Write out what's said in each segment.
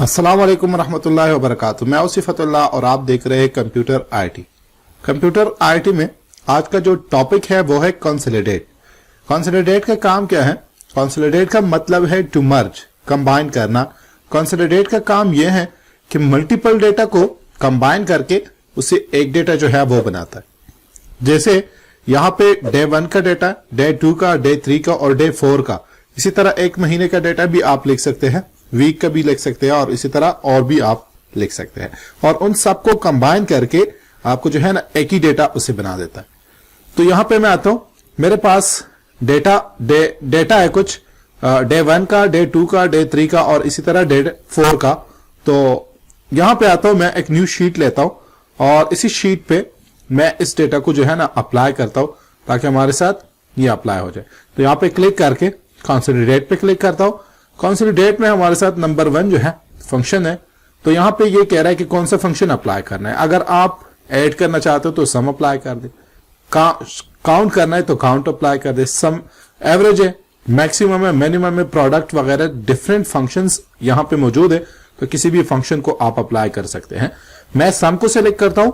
अस्सलाम वालेकुम रहमतुल्लाहि व बरकातुहू। मैं सिफतुल्लाह और आप देख रहे हैं कंप्यूटर आईटी। कंप्यूटर आईटी में आज का जो टॉपिक है वो है कंसोलिडेट। कंसोलिडेट का काम क्या है? कंसोलिडेट का मतलब है टू मर्ज, कंबाइन करना। कंसोलिडेट का काम यह है कि मल्टीपल डेटा को कंबाइन करके उससे एक डेटा जो है वो बनाता है। जैसे यहाँ पे डे 1 का डेटा, डे 2 का, डे 3 का और डे 4 का। इसी तरह एक महीने का डेटा भी आप लिख सकते हैं, वीक का भी लिख सकते हैं और इसी तरह और भी आप लिख सकते हैं। और उन सबको कंबाइन करके आपको जो है ना एक ही डेटा उसे बना देता है। तो यहां पे मैं आता हूं, मेरे पास डेटा है कुछ डे 1 का, डे 2 का, डे 3 का और इसी तरह डे 4 का। तो यहां पे आता हूं, मैं एक न्यू शीट लेता हूं और इसी शीट पे मैं इस डेटा को जो है ना अप्लाई करता हूं ताकि हमारे साथ ये अप्लाई हो जाए। तो यहां पे क्लिक करके कंसोलिडेट पे क्लिक करता हूं। कंसोलिडेट में हमारे साथ नंबर 1 जो है फंक्शन है। तो यहां पे ये कह रहा है कि कौन सा फंक्शन अप्लाई करना है। अगर आप ऐड करना चाहते हो तो सम अप्लाई कर दे, काउंट करना है तो काउंट अप्लाई कर दे, सम एवरेज है, मैक्सिमम है, मिनिमम है, प्रोडक्ट वगैरह डिफरेंट फंक्शंस यहां पे मौजूद है। तो किसी भी फंक्शन को आप अप्लाई कर सकते हैं। मैं सम को सिलेक्ट करता हूं,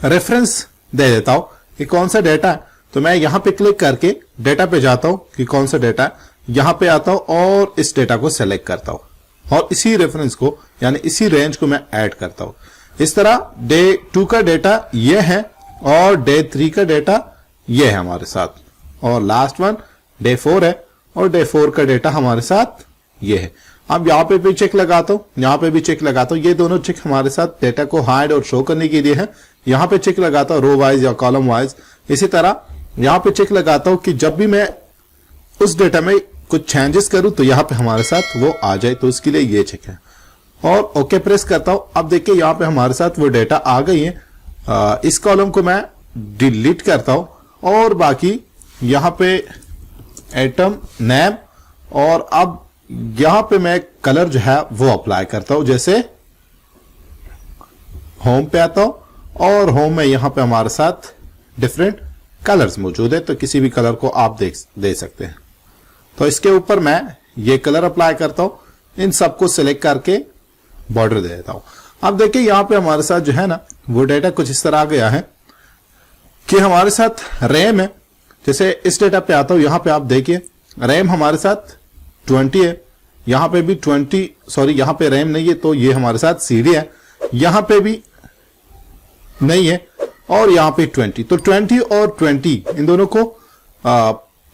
रेफरेंस दे देता हूं कि कौन सा डेटा है। तो मैं यहां पे क्लिक करके डेटा पे जाता हूं कि कौन सा डेटा है, यहां पे आता हूं और इस डेटा को सेलेक्ट करता हूं और इसी रेफरेंस को यानी इसी रेंज को मैं ऐड करता हूं। इस तरह डे 2 का डेटा ये है और डे 3 का डेटा ये है हमारे साथ और लास्ट वन डे 4 है और डे 4 का डेटा हमारे साथ ये है। अब यहां पे भी चेक लगाता हूं, यहां पे भी चेक लगाता हूं। ये दोनों चेक हमारे साथ डेटा को हाइड और शो करने के लिए है। यहां पे चेक लगाता हूं रो वाइज या कॉलम वाइज। इसी तरह यहां पे चेक लगाता हूं कि जब भी मैं उस डेटा में कुछ चेंजेस करूं तो यहां पे हमारे साथ वो आ जाए, तो उसके लिए ये चेक है और ओके प्रेस करता हूं। अब देखिए यहां पे हमारे साथ वो डेटा आ गई है। इस कॉलम को मैं डिलीट करता हूं और बाकी यहां पे एटम नेम और अब यहां पे मैं कलर जो है वो अप्लाई करता हूं। जैसे होम पे आता हूं और होम में यहां पे हमारे साथ डिफरेंट कलर्स मौजूद है, तो किसी भी कलर को आप दे सकते हैं। तो इसके ऊपर मैं ये कलर अप्लाई करता हूं, इन सबको सिलेक्ट करके बॉर्डर दे देता हूं। अब देखिए यहां पे हमारे साथ जो है ना वो डेटा कुछ इस तरह आ गया है कि हमारे साथ रैम है। जैसे इस डेटा पे आता हूं, यहां पे आप देखिए रैम हमारे साथ 20 है, यहां पे भी 20, सॉरी यहां पे रैम नहीं है तो ये हमारे साथ सीडी है, यहां पे भी नहीं है और यहां पे 20। तो 20 और 20 इन दोनों को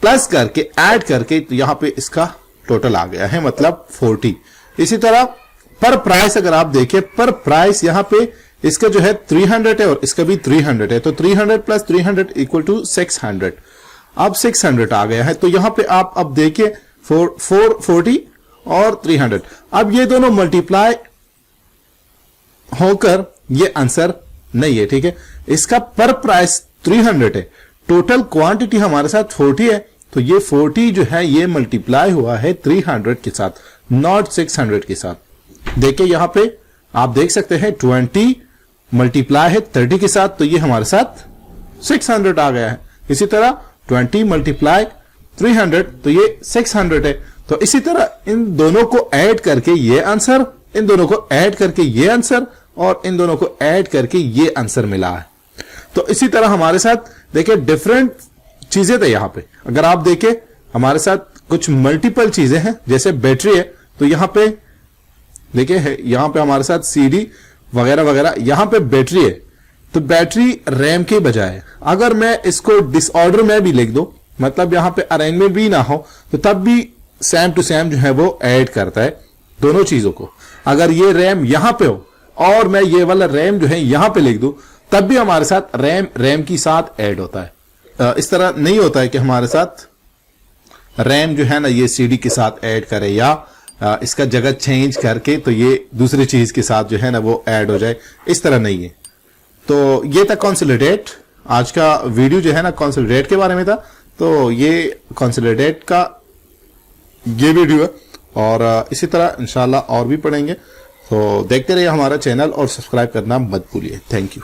प्लस करके ऐड करके तो यहां पे इसका टोटल आ गया है, मतलब 40। इसी तरह पर प्राइस अगर आप देखें, पर प्राइस यहां पे इसका जो है 300 है और इसका भी 300 है। तो 300 प्लस 300 इक्वल टू 600। अब 600 आ गया है। तो यहां पे आप अब देखिए 440 और 300, अब ये दोनों मल्टीप्लाई होकर ये आंसर नहीं है, ठीक है। इसका पर प्राइस 300 है, टोटल क्वांटिटी हमारे साथ 40 है। तो ये 40 जो है ये मल्टीप्लाई हुआ है 300 के साथ, नॉट 600 के साथ। देखिए यहां पे आप देख सकते हैं 20 मल्टीप्लाई है 30 के साथ, तो ये हमारे साथ 600 आ गया है। इसी तरह 20 मल्टीप्लाई 300 तो ये 600 है। तो इसी तरह इन दोनों को ऐड करके ये आंसर, इन दोनों को ऐड करके ये आंसर और इन दोनों को ऐड करके ये आंसर मिला है। तो इसी तरह हमारे साथ देखिए डिफरेंट चीजें थे यहां पे। अगर आप देखें हमारे साथ कुछ मल्टीपल चीजें हैं, जैसे बैटरी है तो यहां पे देखिए यहां पे हमारे साथ सीडी वगैरह वगैरह, यहां पे बैटरी है तो बैटरी रैम के बजाय अगर मैं इसको डिसऑर्डर में भी लिख दो, मतलब यहां पे अरेंजमेंट भी ना हो, तो तब भी सेम टू सेम जो है वो ऐड करता है दोनों चीजों को। अगर ये रैम यहां पे हो और मैं ये वाला रैम जो है यहां पे लिख दूं, तब भी हमारे साथ रैम की साथ ऐड होता है। इस तरह नहीं होता है कि हमारे साथ रैम जो है ना ये सीडी के साथ ऐड करे या इसका जगह चेंज करके तो ये दूसरी चीज के साथ जो है ना वो ऐड हो जाए, इस तरह नहीं है। तो ये था कंसोलिडेट। आज का वीडियो जो है ना कंसोलिडेट के बारे में था। तो ये कंसोलिडेट का ये वीडियो है और इसी तरह इंशाल्लाह और भी पढ़ेंगे। तो देखते रहिए हमारा चैनल और सब्सक्राइब करना मत भूलिए। Thank you.